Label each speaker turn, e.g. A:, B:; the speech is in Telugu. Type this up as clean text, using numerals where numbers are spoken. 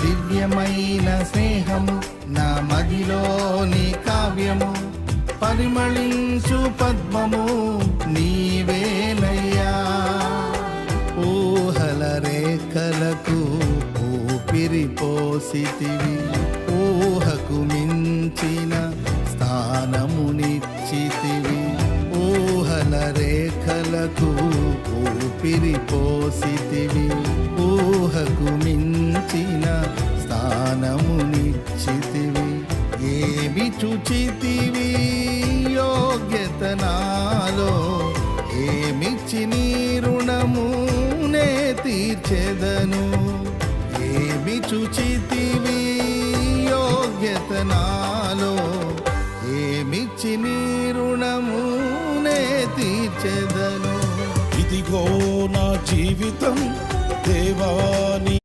A: దివ్యమైన స్నేహము నా మదిలోని కావ్యము పరిమళించు పద్మము నీవేనయ్యా. ఊహల రేఖలకు ఊపిరి పోసితివి, ఊహకు మించిన స్థానమునిచ్చితివి. ఊహల రేఖలకు ఊపిరి పోసితివి, ఊహకు మించిన స్థానమునిచ్చితివి. ఏమి చుచితివి యోగ్యత నాలో, ఏమిచ్చి నీ రుణము నే తీర్చెదను. ఏమి చుచితివి యోగ్యత నాలో, ఏమిచ్చి నీ రుణము నే తీర్చెదను.
B: ఇదిగో నా జీవితం దేవా